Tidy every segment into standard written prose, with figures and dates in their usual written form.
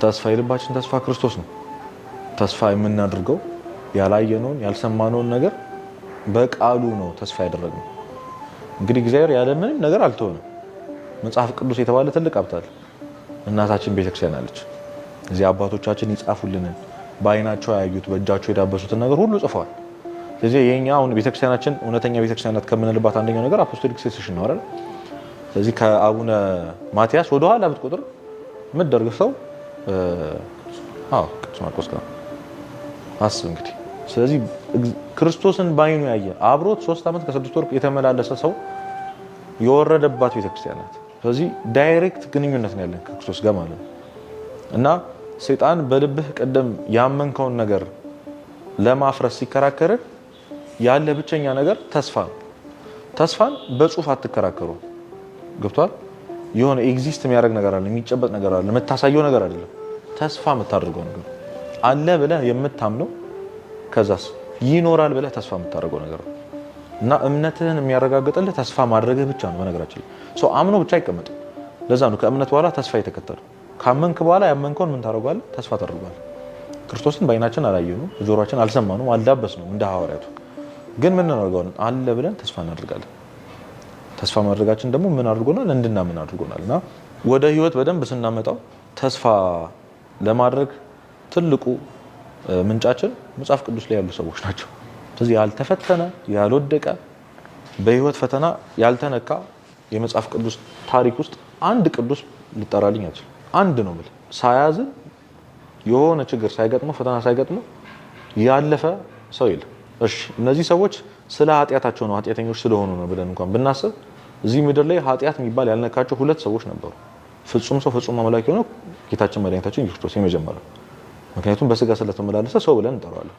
ተስፋ የልባችን ተስፋ ክርስቶስ ነው። ተስፋ የምናደርገው ያላየነውን ያልሰማነውን ነገር በቃሉ ነው ተስፋ ያደረግነው። እንግዲህ እግዚአብሔር ያለ ምንም ነገር አልተወንም። መጽሐፍ ቅዱስ የተባለ ትልቅ ሀብት አለ። እናታችን ቤተክርስቲያን አለች። እዚህ አባቶቻችን ይጻፉልንን በአይናቸው ያዩት በእጃቸው የዳበሱትን ነገር ሁሉ ጽፈዋል። ስለዚህ የኛ አሁን ቤተክርስቲያናችን እውነተኛ ቤተክርስቲያናት ከምንልባት አንደኛው ነገር አፖስቶሊክ ሴሴሽን ነው አይደል? ስለዚህ ከአቡነ ማቲያስ ወደ ኋላ ብትቆጥር ምትደርግ ሰው ቅዱስ ማርቆስ ጋር አስብ እንግዲህ። ስለዚህ ክርስቶስን ባይኑ ያየ አብሮት 3 ዓመት ከ6 ወር የተመላለሰ ሰው የወረደባት ቤተክርስቲያን ናት። ስለዚህ ዳይሬክት ግንኙነት ነው ያለን ከክርስቶስ ጋር ማለት ነው። እና ሰይጣን በልብህ ቀደም ያመንከውን ነገር ለማፍረስ ሲከራከር ያለ ብቸኛ ነገር ተስፋ ነው። ተስፋን በጽሁፍ አትከራከሩ። ገብቷል? የሆነ ኤግዚስት የሚያደርግ ነገር አለ፣ የሚጨበጥ ነገር አለ፣ የምታሳየው ነገር አይደለም። ተስፋ የምታደርገው ነገር አለ ብለህ የምታምነው ከዛስ ይኖራል ብለህ ተስፋ የምታደርገው ነገር ነው። እና እምነትህን የሚያረጋግጥልህ ተስፋ ማድረግህ ብቻ ነው። በነገራችን ላይ ሰው አምኖ ብቻ አይቀመጥም። ለዛ ነው ከእምነት በኋላ ተስፋ የተከተለው። ካመንክ በኋላ ያመንከውን ምን ታደርጋለህ? ተስፋ ታደርጋለህ። ክርስቶስን በአይናችን አላየነው፣ በጆሮአችን አልሰማነው፣ አልዳበስነው እንደ ሐዋርያቱ። ግን ምን እናደርጋለን? አለ ብለን ተስፋ እናደርጋለን። ተስፋ ማድረጋችን ደግሞ ምን አድርጎናል? እንድናምን አድርጎናል። እና ወደ ህይወት በደንብ ስናመጣው ተስፋ ለማድረግ ትልቁ ምንጫችን መጽሐፍ ቅዱስ ላይ ያሉ ሰዎች ናቸው። ስለዚህ ያልተፈተነ ያልወደቀ በህይወት ፈተና ያልተነካ የመጽሐፍ ቅዱስ ታሪክ ውስጥ አንድ ቅዱስ ልጠራልኝ አትችልም። አንድ ነው ማለት ሳያዝን የሆነ ችግር ሳይገጥመው ፈተና ሳይገጥመው ያለፈ ሰው የለም። እሺ እነዚህ ሰዎች ስለ ኃጢአታቸው ነው ኃጢአተኞች ስለሆኑ ነው ብለን እንኳን ብናስብ እዚህ ምድር ላይ ኃጢአት የሚባል ያልነካቸው 2 ሰዎች ነበሩ። ፍጹም ሰው ፍጹም አምላክ የሆነው ጌታችን መድኃኒታችን ኢየሱስ ክርስቶስ የመጀመሪያው፣ ምክንያቱም በስጋ ስለተመላለሰ ሰው ብለን እንጠራዋለን።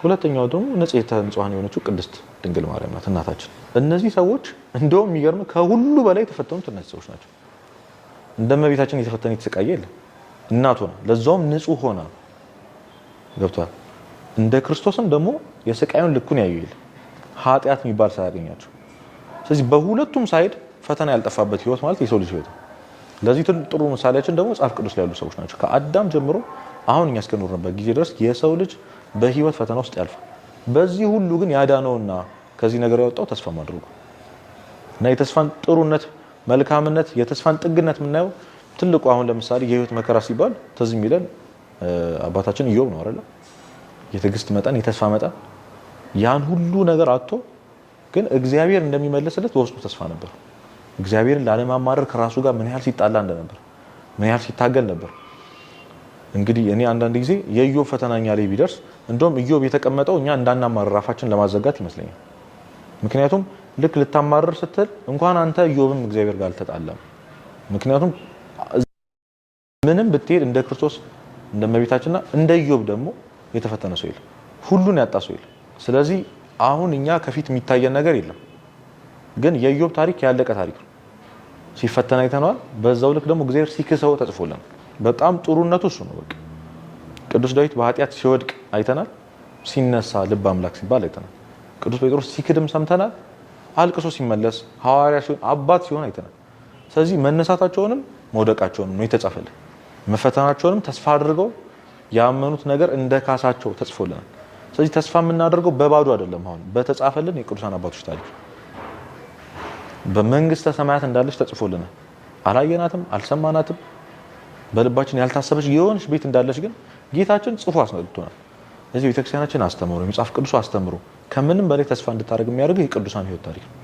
ሁለተኛው ደግሞ ንጽሕተ ንጹሐን የሆነችው ቅድስት ድንግል ማርያም ናት እናታችን። እነዚህ ሰዎች እንደውም የሚገርም ከሁሉ በላይ የተፈተኑት እነዚህ ሰዎች ናቸው። እንደመቤታችን የተፈተነ የተሰቃየ የለም። እናት ሆና ለዛውም ንጹህ ሆና ገብቷል። እንደ ክርስቶስም ደግሞ የስቃዩን ልኩን ያዩ የለም ኃጢአት የሚባል ሳያገኛቸው። ስለዚህ በሁለቱም ሳይድ ፈተና ያልጠፋበት ህይወት ማለት የሰው ልጅ ህይወት ነው። ለዚህ ጥሩ ምሳሌያችን ደግሞ መጽሐፍ ቅዱስ ላይ ያሉ ሰዎች ናቸው። ከአዳም ጀምሮ አሁን እኛ እስከኖርንበት ጊዜ ድረስ የሰው ልጅ በህይወት ፈተና ውስጥ ያልፋል። በዚህ ሁሉ ግን ያዳነውና ከዚህ ነገር ያወጣው ተስፋ ማድረጉ እና የተስፋን ጥሩነት መልካምነት የተስፋን ጥግነት የምናየው ትልቁ አሁን ለምሳሌ የህይወት መከራ ሲባል ትዝ የሚለን አባታችን ኢዮብ ነው አይደል? የትዕግስት መጠን የተስፋ መጠን ያን ሁሉ ነገር አጥቶ ግን እግዚአብሔር እንደሚመልስለት በውስጡ ተስፋ ነበር። እግዚአብሔርን ላለማማረር ከራሱ ጋር ምን ያህል ሲጣላ እንደነበር ምን ያህል ሲታገል ነበር። እንግዲህ እኔ አንዳንድ ጊዜ የኢዮብ ፈተናኛ ላይ ቢደርስ እንደውም ኢዮብ የተቀመጠው እኛ እንዳናማረር አፋችን ለማዘጋት ይመስለኛል። ምክንያቱም ልክ ልታማረር ስትል እንኳን አንተ ኢዮብም እግዚአብሔር ጋር አልተጣላም። ምክንያቱም ምንም ብትሄድ እንደ ክርስቶስ እንደ መቤታችንና እንደ ኢዮብ ደግሞ የተፈተነ ሰው የለም፣ ሁሉን ያጣ ሰው የለም። ስለዚህ አሁን እኛ ከፊት የሚታየን ነገር የለም፣ ግን የኢዮብ ታሪክ ያለቀ ታሪክ ነው። ሲፈተን አይተነዋል። በዛው ልክ ደግሞ እግዚአብሔር ሲክሰው ተጽፎልናል። በጣም ጥሩነቱ እሱ ነው። በቃ ቅዱስ ዳዊት በኃጢአት ሲወድቅ አይተናል፣ ሲነሳ ልብ አምላክ ሲባል አይተናል። ቅዱስ ጴጥሮስ ሲክድም ሰምተናል፣ አልቅሶ ሲመለስ ሐዋርያ ሲሆን አባት ሲሆን አይተናል። ስለዚህ መነሳታቸውንም መውደቃቸውንም ነው የተጻፈልን። መፈተናቸውንም ተስፋ አድርገው ያመኑት ነገር እንደ ካሳቸው ተጽፎልናል። ስለዚህ ተስፋ የምናደርገው በባዶ አይደለም። አሁን በተጻፈልን የቅዱሳን አባቶች ታሪክ በመንግስተ ሰማያት እንዳለች ተጽፎልናል። አላየናትም፣ አልሰማናትም። በልባችን ያልታሰበች የሆነች ቤት እንዳለች ግን ጌታችን ጽፎ አስነግሮናል። ስለዚህ ቤተክርስቲያናችን አስተምሮ የመጽሐፍ ቅዱስ አስተምሮ ከምንም በላይ ተስፋ እንድታደርግ የሚያደርገው የቅዱሳን ህይወት ታሪክ ነው።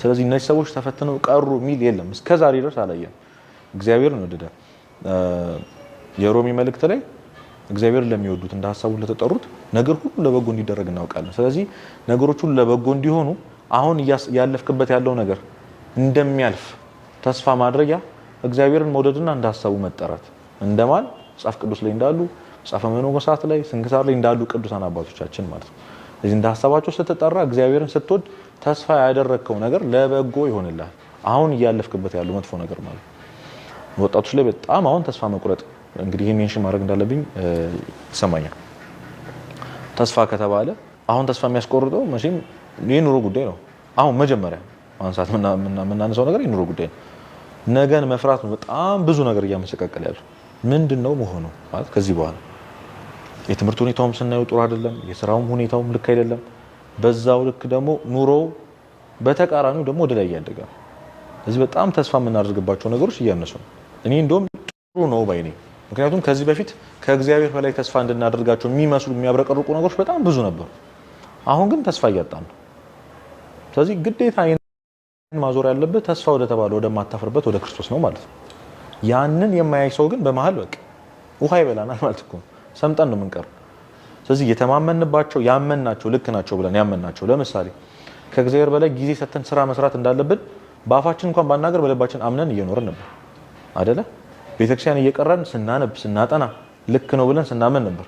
ስለዚህ እነዚህ ሰዎች ተፈትነው ቀሩ የሚል የለም። እስከዛሬ ድረስ አላየንም። እግዚአብሔርን ወደደ። የሮሚ መልእክት ላይ እግዚአብሔርን ለሚወዱት እንደ ሐሳቡ ለተጠሩት ነገር ሁሉ ለበጎ እንዲደረግ እናውቃለን። ስለዚህ ነገሮች ሁሉ ለበጎ እንዲሆኑ አሁን ያለፍክበት ያለው ነገር እንደሚያልፍ ተስፋ ማድረጊያ እግዚአብሔርን መውደድና እንደ ሐሳቡ መጠራት እንደማን መጽሐፍ ቅዱስ ላይ እንዳሉ መጽሐፈ መነኮሳት ላይ ስንክሳር ላይ እንዳሉ ቅዱሳን አባቶቻችን ማለት ነው። ስለዚህ እንደ ሐሳባቸው ስትጠራ እግዚአብሔርን ስትወድ ተስፋ ያደረግከው ነገር ለበጎ ይሆንልሃል። አሁን እያለፍክበት ያለው መጥፎ ነገር ማለት ወጣቶች ላይ በጣም አሁን ተስፋ መቁረጥ እንግዲህ ይሄን ማድረግ እንዳለብኝ ይሰማኛል። ተስፋ ከተባለ አሁን ተስፋ የሚያስቆርጠው መቼም የኑሮ ጉዳይ ነው። አሁን መጀመሪያ ማንሳት የምናነሳው ነገር የኑሮ ጉዳይ ነው። ነገን መፍራት ነው በጣም ብዙ ነገር እያመሰቃቀለ ያለው። ምንድነው መሆኑ ማለት ከዚህ በኋላ የትምህርት ሁኔታውም ስናየው ጥሩ አይደለም የሥራውም ሁኔታውም ልክ አይደለም በዛው ልክ ደግሞ ኑሮው በተቃራኒው ደግሞ ወደ ላይ ያደገ ስለዚህ በጣም ተስፋ የምናደርግባቸው ነገሮች እያነሱ ነው እኔ እንደውም ጥሩ ነው ባይ ነኝ ምክንያቱም ከዚህ በፊት ከእግዚአብሔር በላይ ተስፋ እንድናደርጋቸው የሚመስሉ የሚያብረቀርቁ ነገሮች በጣም ብዙ ነበሩ አሁን ግን ተስፋ እያጣን ነው ስለዚህ ግዴታ ማዞር ያለበት ተስፋ ወደ ተባለው ወደ ማታፈርበት ወደ ክርስቶስ ነው ማለት ነው ያንን የማያይ ሰው ግን በመሃል በቃ ውሃ ይበላናል ማለት ነው ሰምጠን ነው የምንቀር ስለዚህ የተማመንባቸው ያመንናቸው ልክ ናቸው ብለን ያመንናቸው ለምሳሌ ከእግዚአብሔር በላይ ጊዜ ሰተን ስራ መስራት እንዳለብን በአፋችን እንኳን ባናገር በልባችን አምነን እየኖርን ነበር አይደለ ቤተክርስቲያን እየቀረን ስናነብ ስናጠና ልክ ነው ብለን ስናመን ነበር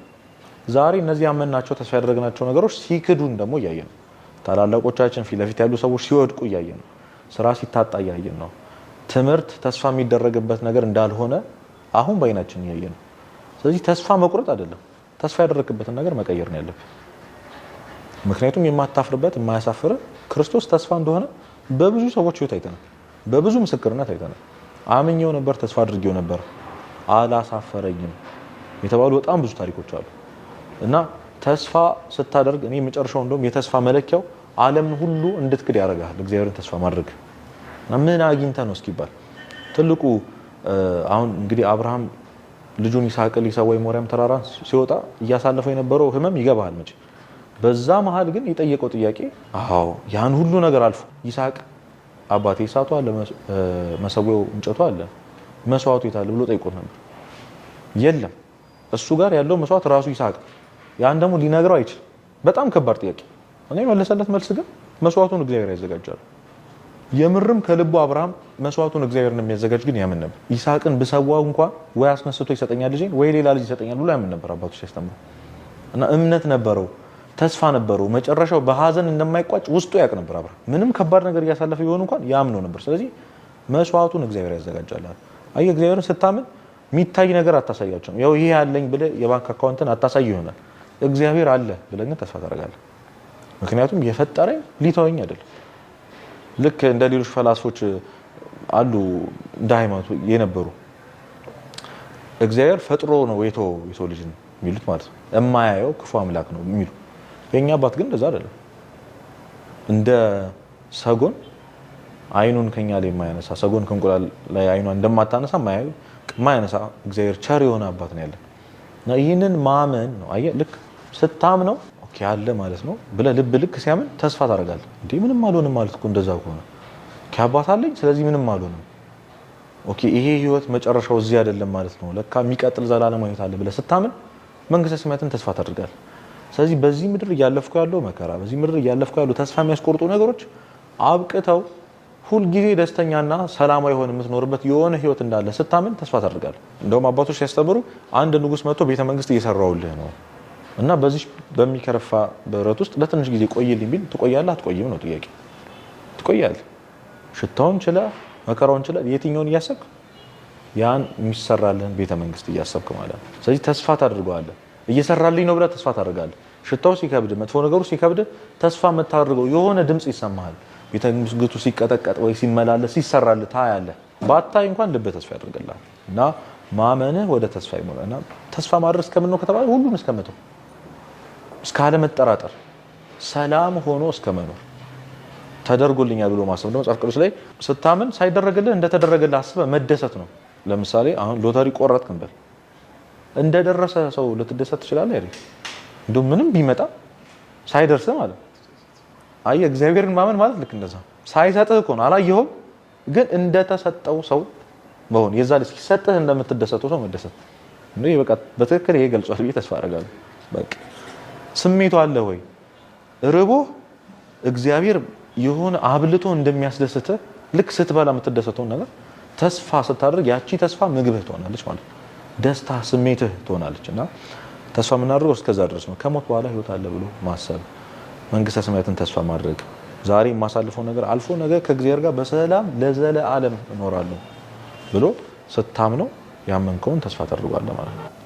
ዛሬ እነዚህ ያመንናቸው ተስፋ ያደረግናቸው ነገሮች ሲክዱን ደግሞ እያየን ነው ታላላቆቻችን ፊት ለፊት ያሉ ሰዎች ሲወድቁ እያየን ነው ስራ ሲታጣ እያየን ነው ትምህርት ተስፋ የሚደረግበት ነገር እንዳልሆነ አሁን ባይናችን እያየን ነው ስለዚህ ተስፋ መቁረጥ አይደለም ተስፋ ያደረግበትን ነገር መቀየር ነው ያለብን ምክንያቱም የማታፍርበት የማያሳፍር ክርስቶስ ተስፋ እንደሆነ በብዙ ሰዎች ህይወት አይተናል በብዙ ምስክርነት አይተናል አምኜው ነበር ተስፋ አድርጌው ነበር አላሳፈረኝም የተባሉ በጣም ብዙ ታሪኮች አሉ እና ተስፋ ስታደርግ እኔ መጨረሻው እንደውም የተስፋ መለኪያው ዓለምን ሁሉ እንድትክድ ያደርጋል እግዚአብሔርን ተስፋ ማድረግ እና ምን አግኝተ ነው እስኪባል ትልቁ አሁን እንግዲህ አብርሃም ልጁን ይስሐቅን ሊሰዋ ሞሪያም ተራራ ሲወጣ እያሳለፈው የነበረው ህመም ይገባል መቼ በዛ መሃል ግን የጠየቀው ጥያቄ አዎ ያን ሁሉ ነገር አልፎ ይስሐቅ አባቴ እሳቱ አለ መሰዊያው እንጨቱ አለ መስዋዕቱ የታለ ብሎ ጠይቆት ነበር የለም እሱ ጋር ያለው መስዋዕት ራሱ ይስሐቅ ያን ደግሞ ሊነግረው አይችልም በጣም ከባድ ጥያቄ እኔ መለሰለት መልስ ግን መስዋዕቱን እግዚአብሔር ያዘጋጃል የምርም ከልቡ አብርሃም መስዋዕቱን እግዚአብሔር እንደሚያዘጋጅ ግን ያምን ነበር ይስሐቅን በሰዋው እንኳን ወይ አስነስቶ ይሰጠኛል ልጅ ወይ ሌላ ልጅ ይሰጠኛል ብሎ ያምን ነበር አባቱ ሲያስተምሩ እና እምነት ነበረው ተስፋ ነበረው መጨረሻው በሐዘን እንደማይቋጭ ውስጡ ያቅ ነበር አብርሃም ምንም ከባድ ነገር እያሳለፈ ይሆን እንኳን ያምነው ነበር ስለዚህ መስዋዕቱን እግዚአብሔር ያዘጋጃል አይ እግዚአብሔርን ስታምን ሚታይ ነገር አታሳያቸው ያው ይሄ ያለኝ ብለ የባንክ አካውንትን አታሳይ ይሆናል እግዚአብሔር አለ ብለህ ግን ተስፋ ታደርጋለህ ምክንያቱም የፈጠረኝ ሊተወኝ አይደለም ልክ እንደ ሌሎች ፈላስፎች አሉ እንደ ሃይማኖት የነበሩ እግዚአብሔር ፈጥሮ ነው የሰው ልጅ የሚሉት ማለት ነው የማያየው ክፉ አምላክ ነው የሚሉ የኛ አባት ግን እንደዛ አይደለም እንደ ሰጎን አይኑን ከኛ ላይ የማያነሳ ሰጎን ከእንቁላል ላይ አይኗን እንደማታነሳ ማያነሳ እግዚአብሔር ቸር የሆነ አባት ነው ያለን እና ይህንን ማመን ነው አየህ ልክ ስታምነው ኦኬ አለ ማለት ነው ብለህ ልብ ልክ ሲያምን ተስፋ ታደርጋለህ እንዴ ምንም አልሆንም ማለት እኮ እንደዛ ከሆነ ከአባት አለኝ ስለዚህ ምንም አልሆንም ኦኬ ይሄ ህይወት መጨረሻው እዚህ አይደለም ማለት ነው ለካ የሚቀጥል ዘላለማዊ ህይወት አለ ብለህ ስታምን መንግስተ ሰማያትን ተስፋ ታደርጋለህ ስለዚህ በዚህ ምድር እያለፍኩ ያለው መከራ በዚህ ምድር እያለፍኩ ያለው ተስፋ የሚያስቆርጡ ነገሮች አብቅተው ሁሉ ጊዜ ደስተኛና ሰላማዊ ሆነ የምትኖርበት የሆነ ህይወት እንዳለ ስታምን ተስፋ ታደርጋለህ እንደውም አባቶች ሲያስተምሩ አንድ ንጉስ መጥቶ ቤተ መንግስት እየሰራውልህ ነው እና በዚህ በሚከረፋ በረት ውስጥ ለትንሽ ጊዜ ቆይልኝ ቢል ትቆያለህ አትቆይም ነው ጥያቄ ትቆያለህ ሽታውን ችላ መከራውን ችላ የትኛውን እያሰብክ ያን የሚሰራልህን ቤተ መንግስት እያሰብክ ማለት ነው ስለዚህ ተስፋ ታደርገዋለህ እየሰራልኝ ነው ብለህ ተስፋ ታደርጋለህ ሽታው ሲከብድ መጥፎ ነገሩ ሲከብድ ተስፋ የምታደርገው የሆነ ድምጽ ይሰማሃል ቤተ መንግስቱ ሲቀጠቀጥ ወይ ሲመላለስ ሲሰራልህ ታያለህ ባታይ እንኳን ልብ ተስፋ ያደርጋል እና ማመንህ ወደ ተስፋ ይሞላና ተስፋ ማድረግ እስከምን ነው ከተባለ ሁሉም እስከመተው እስካለ መጠራጠር ሰላም ሆኖ እስከመኖር ተደርጎልኛል ብሎ ማሰብ ነው መጽሐፍ ቅዱስ ላይ ስታምን ሳይደረግልህ እንደተደረገልህ አስበህ መደሰት ነው ለምሳሌ አሁን ሎተሪ ቆረጥክ እንበል እንደደረሰ ሰው ልትደሰት ትችላለህ አይደል እንደው ምንም ቢመጣ ሳይደርስ ማለት አይ እግዚአብሔርን ማመን ማለት ልክ እንደዛ ሳይሰጥህ እኮ ነው አላየኸውም ግን እንደተሰጠው ሰው መሆን የዛ ልጅ ሲሰጥህ እንደምትደሰተው ሰው መደሰት ነው በቃ በትክክል ይሄ ገልጿል ብዬ ተስፋ አደርጋለሁ በቃ ስሜቱ አለ ወይ ርቦ እግዚአብሔር የሆነ አብልቶ እንደሚያስደስትህ ልክ ስትበላ የምትደሰተው ነገር ተስፋ ስታደርግ ያቺ ተስፋ ምግብህ ትሆናለች ማለት ደስታ ስሜትህ ትሆናለች እና ተስፋ የምናደርገው እስከዛ ድረስ ነው ከሞት በኋላ ህይወት አለ ብሎ ማሰብ መንግስተ ሰማያትን ተስፋ ማድረግ ዛሬ የማሳልፈው ነገር አልፎ ነገር ከእግዚአብሔር ጋር በሰላም ለዘለዓለም እኖራለሁ ብሎ ስታምነው ያመንከውን ተስፋ ታደርጋለህ ማለት ነው